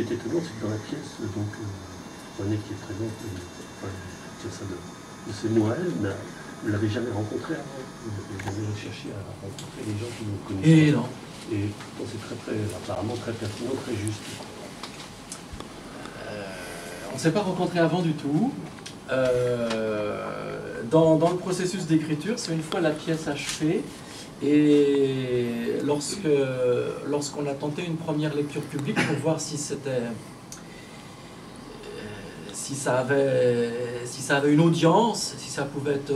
qui est étonnant, c'est que dans la pièce, donc, René qui est présent, tient ça de ses mots à elle, mais vous ne l'avez jamais rencontré avant. Vous n'avez jamais cherché à rencontrer les gens qui vous connaissent. Et non. Et pourtant c'est apparemment très pertinent, très juste. On ne s'est pas rencontrés avant du tout. Dans le processus d'écriture, c'est une fois la pièce achevée. Et lorsqu'on a tenté une première lecture publique pour voir si c'était... si ça avait une audience, si ça pouvait être...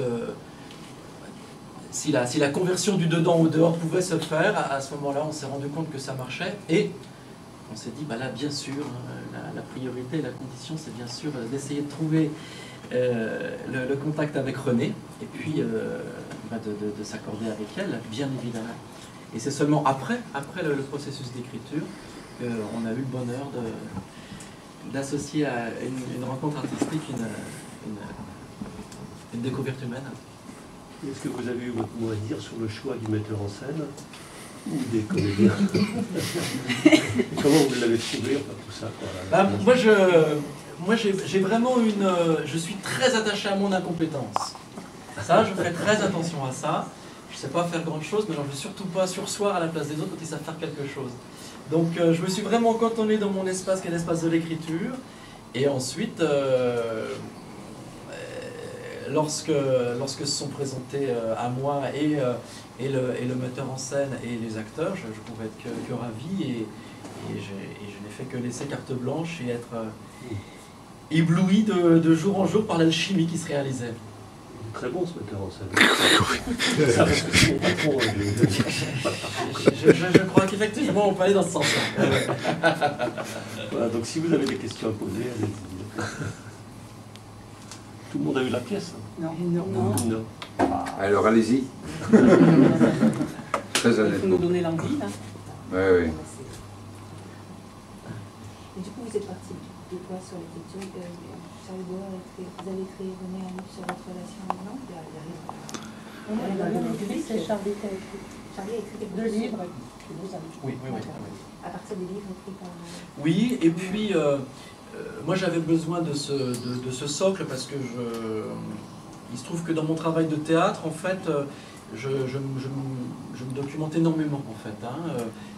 si la conversion du dedans au dehors pouvait se faire, à ce moment-là, on s'est rendu compte que ça marchait. Et on s'est dit, bah là, bien sûr, la priorité, la condition, c'est bien sûr d'essayer de trouver le contact avec René, et puis de s'accorder avec elle, bien évidemment. Et c'est seulement après le processus d'écriture qu'on a eu le bonheur d'associer à une rencontre artistique une découverte humaine. Est-ce que vous avez eu votre mot à dire sur le choix du metteur en scène ou des comédiens? Comment vous l'avez trouvé, enfin, tout ça, quoi, bah, moi, j'ai vraiment je suis très attaché à mon incompétence. Ça, je fais très attention à ça. Je ne sais pas faire grand-chose, mais je ne veux surtout pas sursoir à la place des autres quand ils savent faire quelque chose. Donc, je me suis vraiment cantonné dans mon espace, qui est l'espace de l'écriture. Et ensuite, lorsque se sont présentés à moi et le metteur en scène et les acteurs, je pouvais être que ravi. Et je n'ai fait que laisser carte blanche et être ébloui de jour en jour par l'alchimie qui se réalisait. Très bon ce metteur en scène. Ça reste que c'est mon patron. Je crois qu'effectivement on peut aller dans ce sens-là. Voilà, donc si vous avez des questions à poser, allez-y. Tout le monde a eu la pièce? Non. Non. Alors allez-y. Très honnêtement. Il faut nous donner l'envie, là. Oui. Et du coup, vous êtes parti de quoi sur l'écriture? Charlie Bois, vous avez écrit René un livre sur votre relation avec l'angle? Il y a rien. C'est Charlie qui a écrit. Charlie a écrit quelque Deux chose. livres. Oui. À partir des livres écrits par... Oui, et puis moi j'avais besoin de ce socle parce que il se trouve que dans mon travail de théâtre, en fait, je me documente énormément, en fait.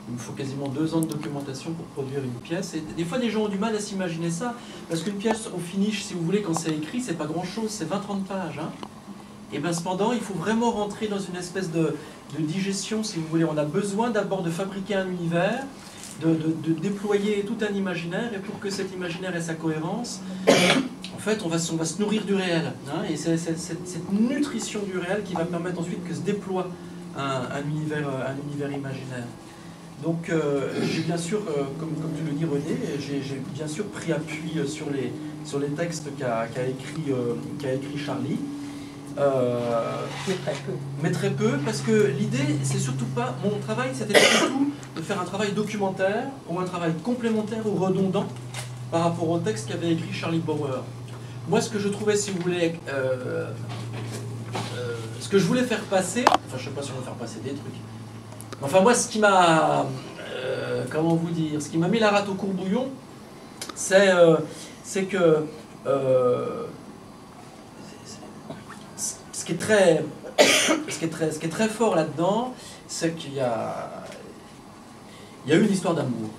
Il me faut quasiment 2 ans de documentation pour produire une pièce. Et des fois, les gens ont du mal à s'imaginer ça, parce qu'une pièce au finish, si vous voulez, quand c'est écrit, c'est pas grand-chose, c'est 20-30 pages. Et bien cependant, il faut vraiment rentrer dans une espèce de digestion, si vous voulez. On a besoin d'abord de fabriquer un univers, de déployer tout un imaginaire, et pour que cet imaginaire ait sa cohérence, en fait, on va se nourrir du réel. Et c'est cette nutrition du réel qui va permettre ensuite que se déploie un univers imaginaire. Donc, j'ai bien sûr, comme tu le dis René, j'ai bien sûr pris appui sur les textes qu'a écrit Charlie. Mais très peu, parce que l'idée, c'est surtout pas... Mon travail, c'était surtout de faire un travail documentaire, ou un travail complémentaire ou redondant par rapport au texte qu'avait écrit Charlie Bauer. Moi, ce que je trouvais, si vous voulez... ce que je voulais faire passer... Enfin, je sais pas si on va faire passer des trucs. Enfin, moi, ce qui m'a... comment vous dire? Ce qui m'a mis la rate au courbouillon, c'est que... Ce qui est très fort là-dedans, c'est qu'il y a une histoire d'amour.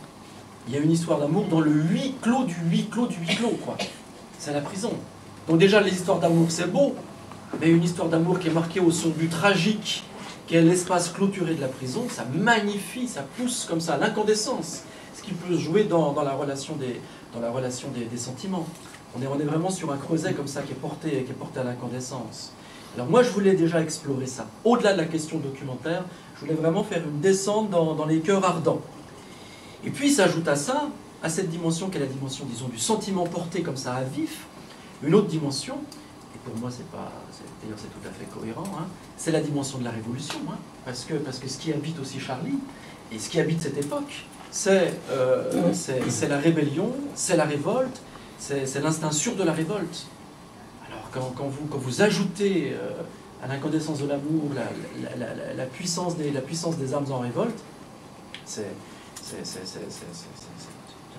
Il y a une histoire d'amour dans le huis clos du huis clos du huis clos, quoi. C'est la prison. Donc déjà, les histoires d'amour, c'est beau, mais une histoire d'amour qui est marquée au son du tragique, qui est l'espace clôturé de la prison, ça magnifie, ça pousse comme ça à l'incandescence, ce qui peut jouer dans la relation des sentiments. On est vraiment sur un creuset comme ça qui est porté à l'incandescence. Alors moi, je voulais déjà explorer ça. Au-delà de la question documentaire, je voulais vraiment faire une descente dans les cœurs ardents. Et puis s'ajoute à ça, à cette dimension qui est la dimension, disons, du sentiment porté comme ça à vif, une autre dimension, et pour moi d'ailleurs c'est tout à fait cohérent, c'est la dimension de la révolution, parce que ce qui habite aussi Charlie, et ce qui habite cette époque, c'est la rébellion, c'est la révolte, c'est l'instinct sûr de la révolte. Quand vous ajoutez à l'incandescence de l'amour la puissance des armes en révolte, c'est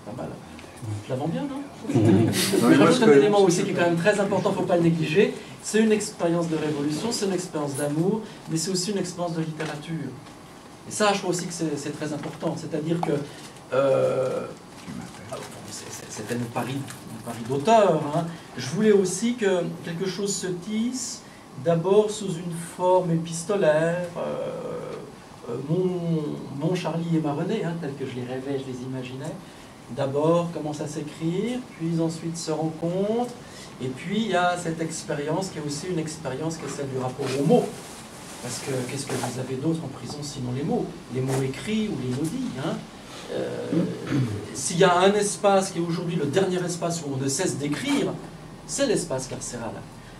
pas mal. Je la vends bien, non? Non, mais Je moi, rajoute ce un que- élément aussi qui est quand même très important, il ne faut pas le négliger. C'est une expérience de révolution, c'est une expérience d'amour, mais c'est aussi une expérience de littérature. Et ça, je trouve aussi que c'est très important. C'est-à-dire que c'était un pari d'auteur. Hein. Je voulais aussi que quelque chose se tisse, d'abord sous une forme épistolaire. Mon Charlie et ma Renée, hein, tel que je les rêvais, je les imaginais. D'abord commence à s'écrire, puis ensuite se rencontrent, et puis il y a cette expérience qui est aussi une expérience qui est celle du rapport aux mots. Parce que qu'est-ce que vous avez d'autre en prison sinon les mots écrits ou les mots dits, hein. S'il y a un espace qui est aujourd'hui le dernier espace où on ne cesse d'écrire, c'est l'espace carcéral.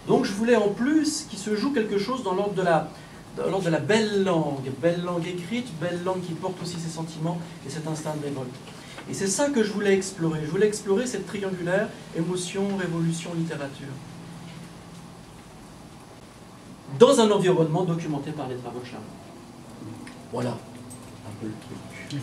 Donc je voulais en plus qu'il se joue quelque chose dans l'ordre de la belle langue écrite, belle langue qui porte aussi ses sentiments et cet instinct de révolte. Et c'est ça que je voulais explorer. Je voulais explorer cette triangulaire émotion, révolution, littérature. Dans un environnement documenté par les travaux de Charles. Voilà un peu le truc.